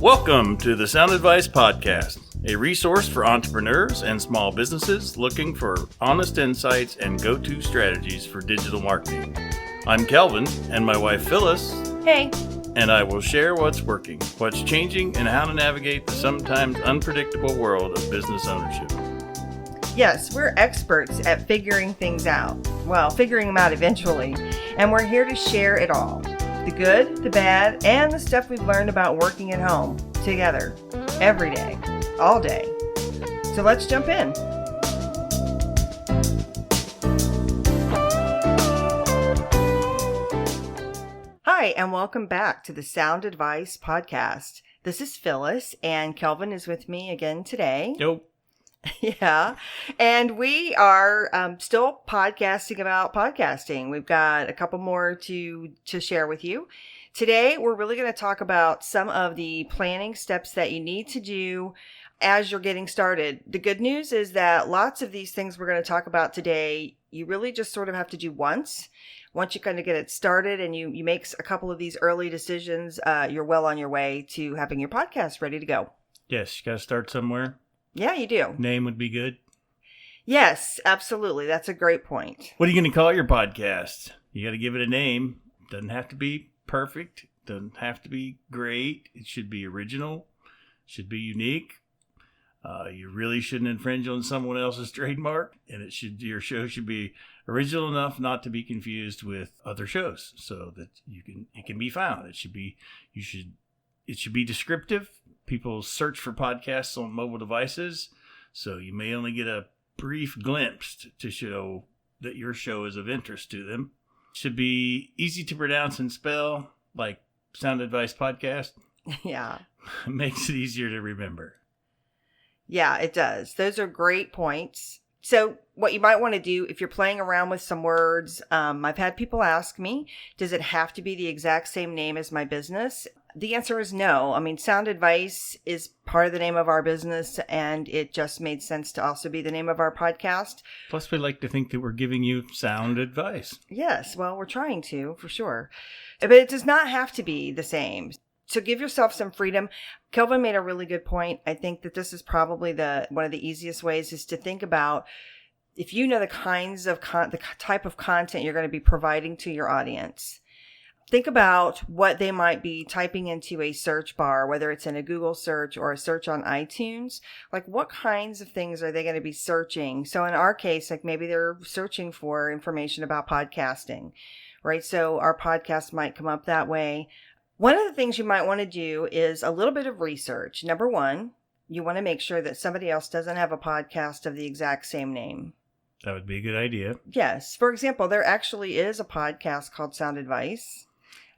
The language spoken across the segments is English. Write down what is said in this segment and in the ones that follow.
Welcome to the Sound Advice Podcast, a resource for entrepreneurs and small businesses looking for honest insights and go-to strategies for digital marketing. I'm Kelvin, and my wife Phyllis. Hey. And I will share what's working, what's changing, and how to navigate the sometimes unpredictable world of business ownership. Yes, we're experts at figuring things out. Well, figuring them out eventually. And we're here to share it all. The good, the bad, and the stuff we've learned about working at home together every day, all day. So let's jump in. Hi, and welcome back to the Sound Advice Podcast. This is Phyllis, and Kelvin is with me again today. Nope. Yeah. And we are still podcasting about podcasting. We've got a couple more to share with you. Today, we're really going to talk about some of the planning steps that you need to do as you're getting started. The good news is that lots of these things we're going to talk about today, you really just sort of have to do once. Once you kind of get it started and you make a couple of these early decisions, you're well on your way to having your podcast ready to go. Yes, you got to start somewhere. Yeah, you do. Name would be good. Yes, absolutely. That's a great point. What are you going to call your podcast? You got to give it a name. Doesn't have to be perfect. Doesn't have to be great. It should be original. Should be unique. You really shouldn't infringe on someone else's trademark, and your show should be original enough not to be confused with other shows, so that it can be found. It should be descriptive. People search for podcasts on mobile devices, so you may only get a brief glimpse to show that your show is of interest to them. It should be easy to pronounce and spell, like Sound Advice Podcast. Yeah. Makes it easier to remember. Yeah, it does. Those are great points. So what you might want to do if you're playing around with some words, I've had people ask me, does it have to be the exact same name as my business? The answer is no. I mean, Sound Advice is part of the name of our business, and it just made sense to also be the name of our podcast. Plus, we like to think that we're giving you sound advice. Yes, well, we're trying to, for sure. But it does not have to be the same. So give yourself some freedom. Kelvin made a really good point. I think that this is probably one of the easiest ways is to think about if you know the kinds of the type of content you're going to be providing to your audience. Think about what they might be typing into a search bar, whether it's in a Google search or a search on iTunes. Like, what kinds of things are they going to be searching? So in our case, like maybe they're searching for information about podcasting, right? So our podcast might come up that way. One of the things you might want to do is a little bit of research. Number one, you want to make sure that somebody else doesn't have a podcast of the exact same name. That would be a good idea. Yes. For example, there actually is a podcast called Sound Advice.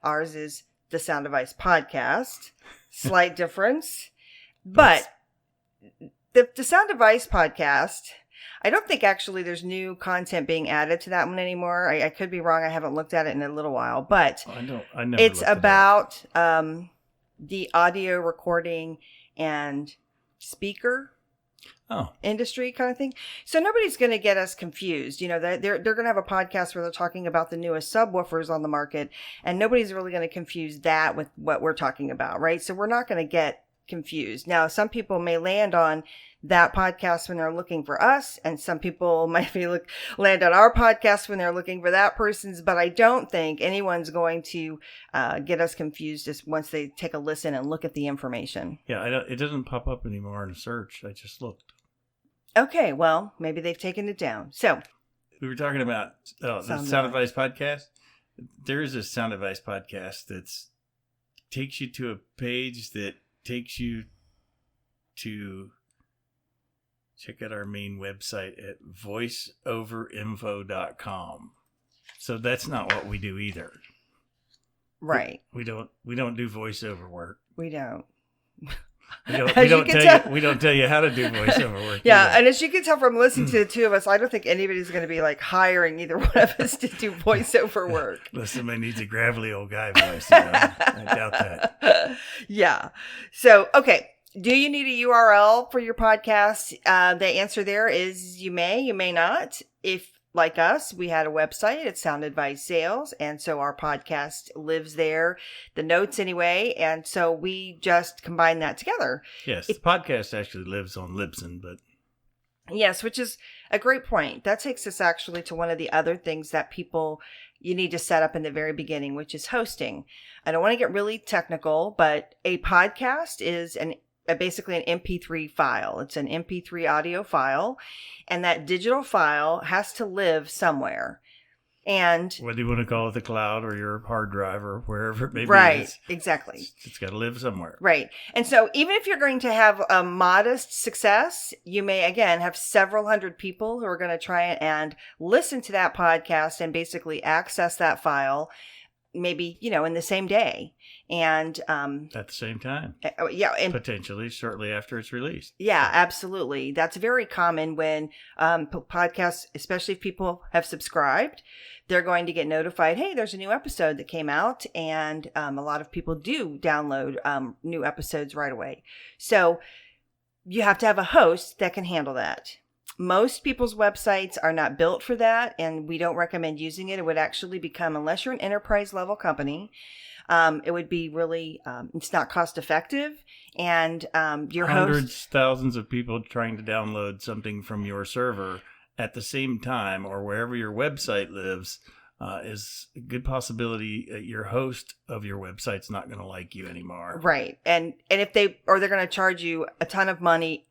Ours is the Sound Advice Podcast. Slight difference. But the Sound Advice Podcast, I don't think actually there's new content being added to that one anymore. I could be wrong. I haven't looked at it in a little while. But it's about the audio recording and speaker industry kind of thing. So nobody's going to get us confused. You know, they're going to have a podcast where they're talking about the newest subwoofers on the market, and nobody's really going to confuse that with what we're talking about, right? So we're not going to get confused. Now, some people may land on that podcast when they're looking for us, and some people might land on our podcast when they're looking for that person's, but I don't think anyone's going to get us confused just once they take a listen and look at the information. Yeah, it doesn't pop up anymore in a search. I just looked. Okay, well, maybe they've taken it down. So we were talking about the Sound Advice Podcast. There is a Sound Advice Podcast that takes you to a page that takes you to check out our main website at voiceoverinfo.com. So that's not what we do either. Right. We don't do voiceover work. We don't. We don't tell you how to do voiceover work. Yeah, either. and as you can tell from listening to the two of us, I don't think anybody's going to be like hiring either one of us to do voiceover work. Unless somebody needs a gravelly old guy voice. I doubt that. Yeah. So, okay. Do you need a URL for your podcast? The answer there is you may not. If like us, we had a website. It's Sound Advice Sales. And so our podcast lives there, the notes anyway. And so we just combine that together. Yes, the podcast actually lives on Libsyn, but... Yes, which is a great point. That takes us actually to one of the other things that you need to set up in the very beginning, which is hosting. I don't want to get really technical, but a podcast is basically an MP3 file. It's an MP3 audio file, and that digital file has to live somewhere. And whether you want to call it the cloud or your hard drive or wherever it may be. Right, exactly. It's got to live somewhere. Right. And so even if you're going to have a modest success, you may, again, have several hundred people who are going to try and listen to that podcast and basically access that file maybe, in the same day. And at the same time. Yeah. And potentially shortly after it's released. Yeah, absolutely. That's very common when podcasts, especially if people have subscribed, they're going to get notified, hey, there's a new episode that came out. And a lot of people do download new episodes right away. So you have to have a host that can handle that. Most people's websites are not built for that, and we don't recommend using it. It would actually become, unless you're an enterprise level company, it would be really, it's not cost effective. And your hundreds, thousands of people trying to download something from your server at the same time, or wherever your website lives, is a good possibility your host of your website's not going to like you anymore. Right. And if they're going to charge you a ton of money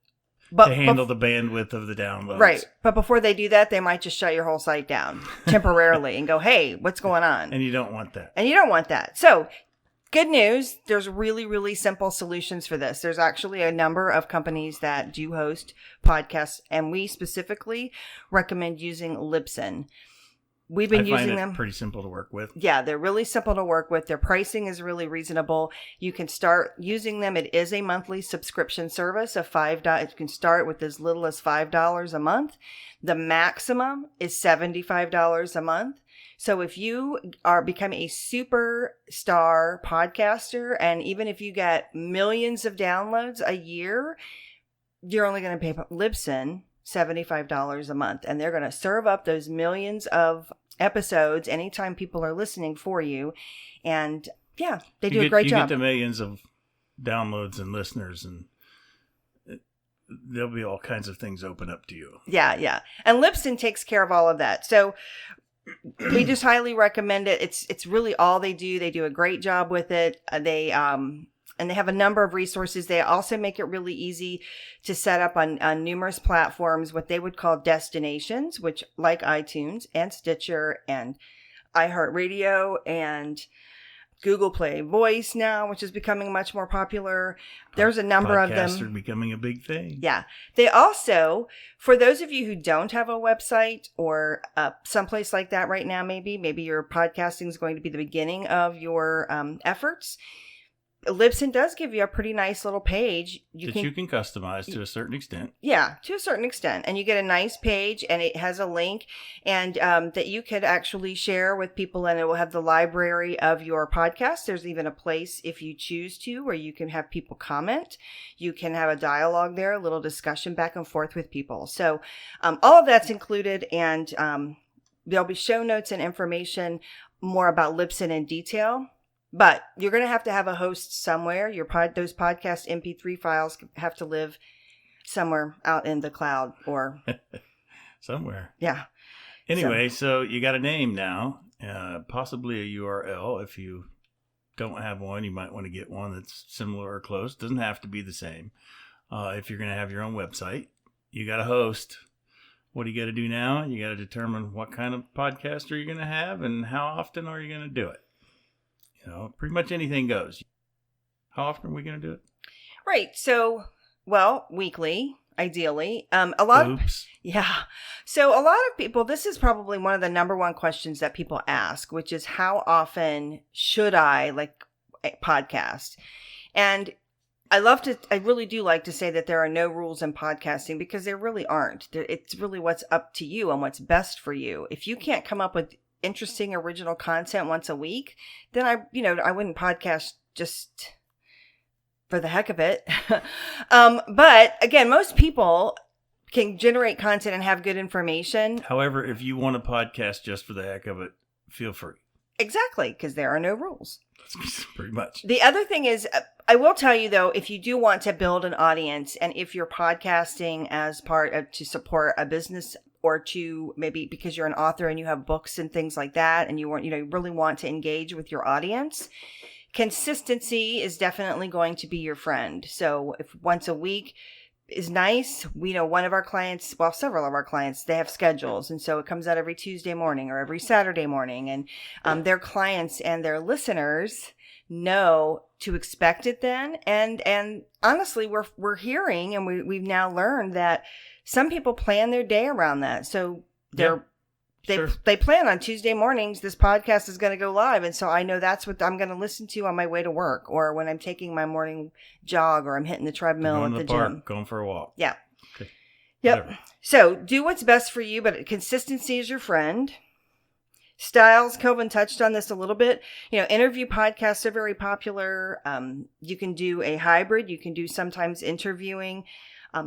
to handle the bandwidth of the downloads. Right. But before they do that, they might just shut your whole site down temporarily and go, hey, what's going on? And you don't want that. So good news. There's really, really simple solutions for this. There's actually a number of companies that do host podcasts, and we specifically recommend using Libsyn. We've been using them. Pretty simple to work with. Yeah, they're really simple to work with. Their pricing is really reasonable. You can start using them. It is a monthly subscription service of $5. You can start with as little as $5 a month. The maximum is $75 a month. So if you are becoming a superstar podcaster, and even if you get millions of downloads a year, you're only going to pay Libsyn $75 a month, and they're going to serve up those millions of episodes anytime people are listening for you. And yeah, they do a great job. You get the millions of downloads and listeners, and there'll be all kinds of things open up to you. Yeah. And Libsyn takes care of all of that. So we just highly recommend it. It's really all they do. They do a great job with it. And they have a number of resources. They also make it really easy to set up on numerous platforms, what they would call destinations, which like iTunes and Stitcher and iHeartRadio and Google Play Voice now, which is becoming much more popular. There's a number of them. Podcasts are becoming a big thing. Yeah. They also, for those of you who don't have a website or someplace like that right now, maybe your podcasting is going to be the beginning of your efforts. Libsyn does give you a pretty nice little page. You can customize to a certain extent. Yeah, to a certain extent. And you get a nice page, and it has a link and that you could actually share with people, and it will have the library of your podcast. There's even a place, if you choose to, where you can have people comment. You can have a dialogue there, a little discussion back and forth with people. So all of that's included, and there'll be show notes and information more about Libsyn in detail. But you're going to have a host somewhere. Those podcast MP3 files have to live somewhere out in the cloud or somewhere. Yeah. Anyway, so you got a name now, possibly a URL. If you don't have one, you might want to get one that's similar or close. Doesn't have to be the same. If you're going to have your own website, you got a host. What do you got to do now? You got to determine what kind of podcaster you're going to have and how often are you going to do it. Pretty much anything goes. How often are we going to do it? Right. So, weekly, ideally. Yeah. So a lot of people, this is probably one of the number one questions that people ask, which is how often should I podcast? And I really do like to say that there are no rules in podcasting, because there really aren't. It's really what's up to you and what's best for you. If you can't come up with interesting original content once a week, then I wouldn't podcast just for the heck of it. But again, most people can generate content and have good information. However, if you want a podcast just for the heck of it, feel free. Exactly, because there are no rules. That's pretty much. The other thing is, I will tell you though, if you do want to build an audience, and if you're podcasting as part of to support a business, or to maybe because you're an author and you have books and things like that, and you really want to engage with your audience, consistency is definitely going to be your friend. So if once a week is nice. We know one of our clients, well, several of our clients, they have schedules. And so it comes out every Tuesday morning or every Saturday morning. And their clients and their listeners know to expect it then. And honestly, we're hearing, and we've now learned that some people plan their day around that. So they plan on Tuesday mornings, this podcast is going to go live. And so I know that's what I'm going to listen to on my way to work, or when I'm taking my morning jog, or I'm hitting the treadmill at the gym. Going for a walk. Yeah. Okay. Yep. Whatever. So do what's best for you, but consistency is your friend. Styles, Kelvin touched on this a little bit. Interview podcasts are very popular. You can do a hybrid. You can do sometimes interviewing.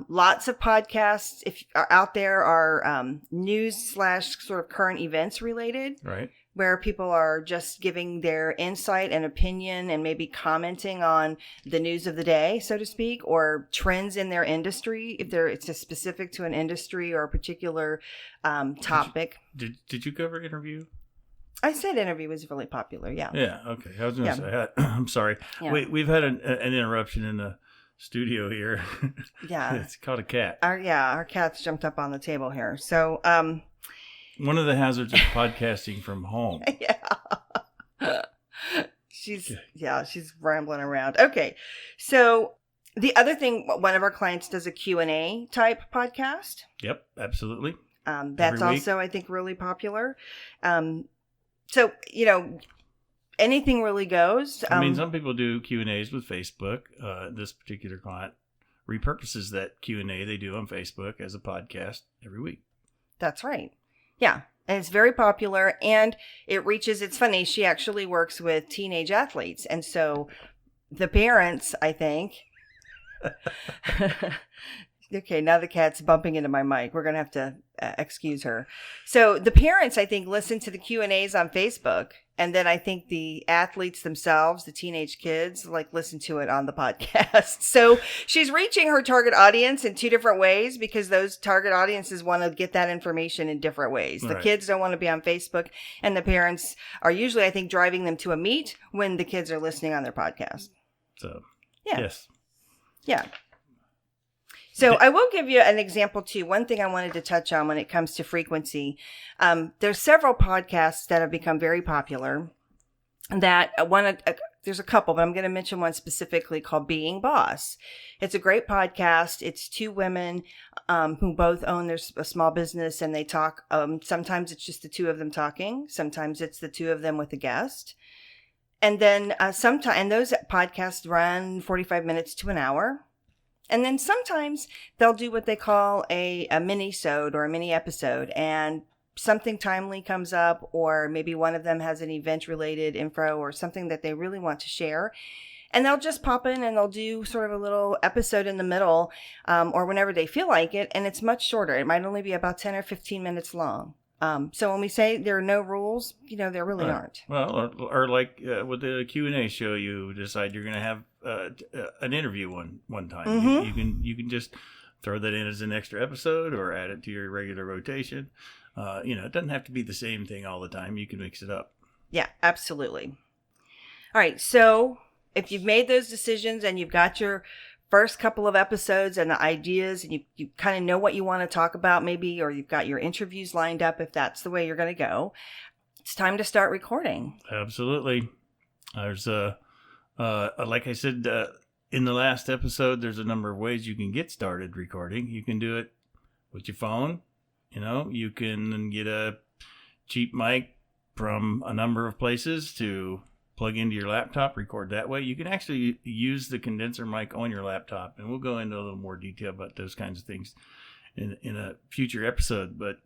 Lots of podcasts if are out there are news / sort of current events related, right? Where people are just giving their insight and opinion and maybe commenting on the news of the day, so to speak, or trends in their industry. If it's specific to an industry or a particular topic. Did you cover interview? I said interview was really popular. Yeah. Yeah. Okay. I was going to say. I'm sorry. Yeah. We've had an interruption in the studio here. Yeah. It's called a cat. Our cat's jumped up on the table here. So, one of the hazards of podcasting from home. Yeah. She's rambling around. Okay. So the other thing, one of our clients does a Q&A type podcast. Yep, absolutely. That's also, I think, really popular. So, anything really goes. Some people do Q&As with Facebook. This particular client repurposes that Q&A they do on Facebook as a podcast every week. That's right. Yeah. And it's very popular, and it's funny, she actually works with teenage athletes. And so the parents, I think, okay, now the cat's bumping into my mic. We're going to have to excuse her. So the parents, I think, listen to the Q&As on Facebook. And then I think the athletes themselves, the teenage kids, listen to it on the podcast. So she's reaching her target audience in two different ways, because those target audiences want to get that information in different ways. The kids don't want to be on Facebook, and the parents are usually, I think, driving them to a meet when the kids are listening on their podcast. So, yeah. Yes. Yeah. So I will give you an example too. One thing I wanted to touch on when it comes to frequency, there's several podcasts that have become very popular. There's a couple, but I'm going to mention one specifically called Being Boss. It's a great podcast. It's two women who both own a small business, and they talk. Sometimes it's just the two of them talking. Sometimes it's the two of them with a guest. And then and those podcasts run 45 minutes to an hour. And then sometimes they'll do what they call a mini-sode or a mini episode, and something timely comes up, or maybe one of them has an event-related info or something that they really want to share. And they'll just pop in and they'll do sort of a little episode in the middle or whenever they feel like it. And it's much shorter. It might only be about 10 or 15 minutes long. So when we say there are no rules, there really aren't. Well, or like with the Q&A show, you decide you're going to have an interview one time. Mm-hmm. You can just throw that in as an extra episode or add it to your regular rotation. It doesn't have to be the same thing all the time. You can mix it up. Yeah, absolutely. All right. So if you've made those decisions and you've got your first couple of episodes and the ideas, and you kind of know what you want to talk about maybe, or you've got your interviews lined up, if that's the way you're going to go, it's time to start recording. Absolutely. There's like I said, in the last episode, there's a number of ways you can get started recording. You can do it with your phone. You can get a cheap mic from a number of places to plug into your laptop, record that way. You can actually use the condenser mic on your laptop, and we'll go into a little more detail about those kinds of things in a future episode. But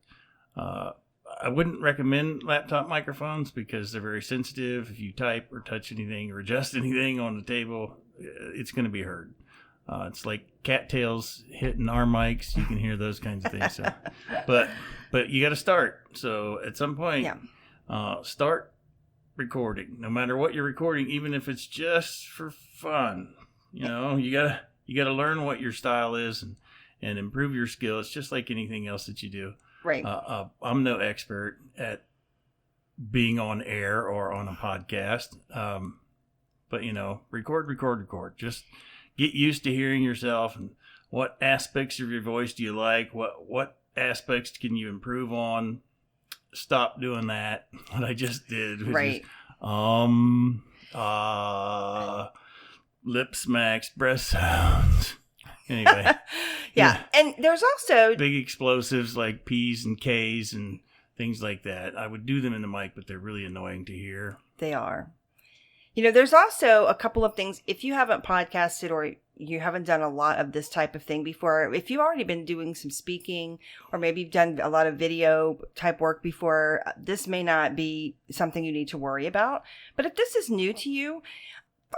I wouldn't recommend laptop microphones because they're very sensitive. If you type or touch anything or adjust anything on the table, it's going to be heard. It's like cattails hitting our mics. You can hear those kinds of things. So. But you got to start. So at some point, start recording. No matter what you're recording, even if it's just for fun, you gotta learn what your style is and improve your skill. It's just like anything else that you do. Right. I'm no expert at being on air or on a podcast. But record. Just get used to hearing yourself and what aspects of your voice do you like? What aspects can you improve on? Stop doing that. What I just did was right. Lip smacks, breath sounds. Anyway. Yeah. And there's also big explosives like P's and K's and things like that. I would do them in the mic, but they're really annoying to hear. They are. There's also a couple of things. If you haven't podcasted or you haven't done a lot of this type of thing before, if you've already been doing some speaking or maybe you've done a lot of video type work before, this may not be something you need to worry about. But if this is new to you,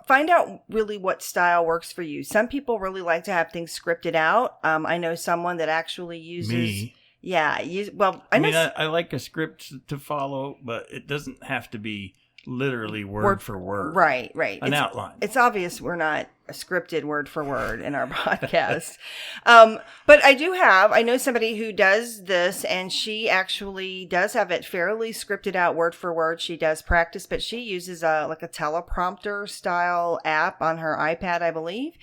find out really what style works for you. Some people really like to have things scripted out. I know someone that actually uses... Me? Yeah. I like a script to follow, but it doesn't have to be literally word for word. Right. An outline. It's obvious we're not a scripted word for word in our podcast. But I know somebody who does this, and she actually does have it fairly scripted out word for word. She does practice, but she uses a teleprompter style app on her iPad, I believe,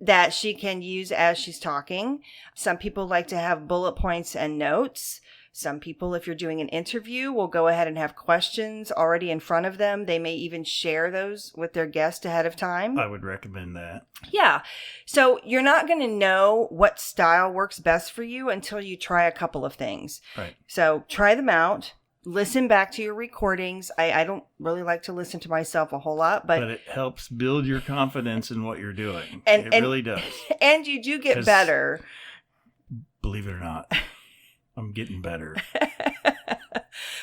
that she can use as she's talking. Some people like to have bullet points and notes. Some people, if you're doing an interview, will go ahead and have questions already in front of them. They may even share those with their guest ahead of time. I would recommend that. Yeah. So you're not going to know what style works best for you until you try a couple of things. Right. So try them out. Listen back to your recordings. I don't really like to listen to myself a whole lot, but it helps build your confidence in what you're doing. And it really does. And you do get better. Believe it or not. I'm getting better.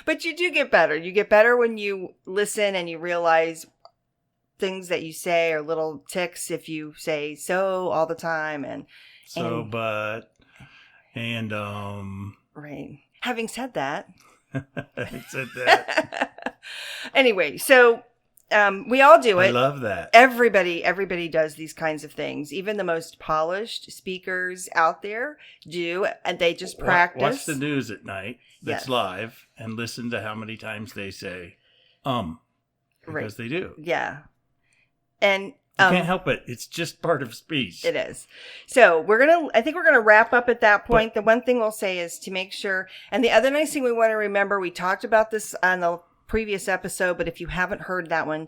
But you do get better. You get better when you listen and you realize things that you say are little ticks if you say so all the time but right. Having said that. Anyway, so we all do it. I love that. Everybody does these kinds of things. Even the most polished speakers out there do, and they just practice. Watch the news at night that's live and listen to how many times they say, because they do. Yeah. And you can't help it. It's just part of speech. It is. So I think we're going to wrap up at that point. The one thing we'll say is to make sure, and the other nice thing we want to remember, we talked about this on the previous episode, but if you haven't heard that one,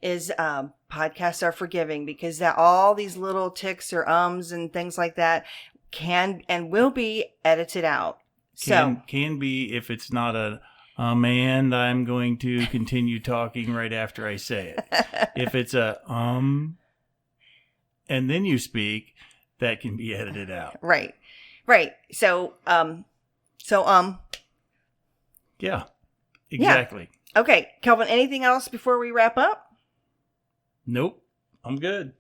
is podcasts are forgiving, because all these little ticks or ums and things like that can and will be edited out. Can be if it's not and I'm going to continue talking right after I say it. If it's and then you speak, that can be edited out. Right. So yeah, exactly. Yeah. Okay, Kelvin, anything else before we wrap up? Nope, I'm good.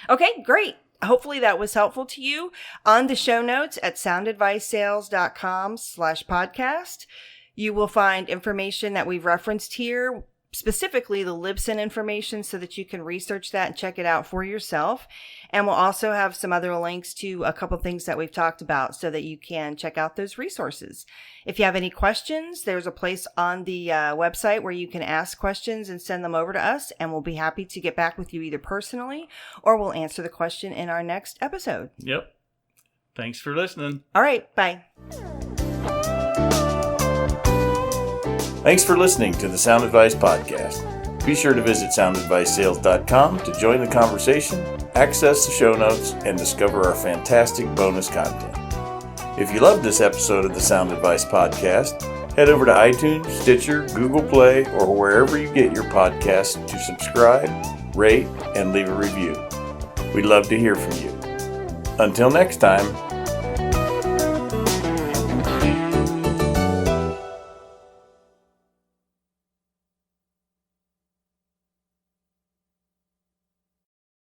Okay, great. Hopefully that was helpful to you. On the show notes at soundadvicesales.com/podcast, you will find information that we've referenced here, specifically the Libsyn information, so that you can research that and check it out for yourself. And we'll also have some other links to a couple things that we've talked about so that you can check out those resources. If you have any questions, there's a place on the website where you can ask questions and send them over to us, and we'll be happy to get back with you either personally or we'll answer the question in our next episode. Yep. Thanks for listening. All right. Bye. Thanks for listening to the Sound Advice Podcast. Be sure to visit soundadvicesales.com to join the conversation, access the show notes, and discover our fantastic bonus content. If you loved this episode of the Sound Advice Podcast, head over to iTunes, Stitcher, Google Play, or wherever you get your podcasts to subscribe, rate, and leave a review. We'd love to hear from you. Until next time,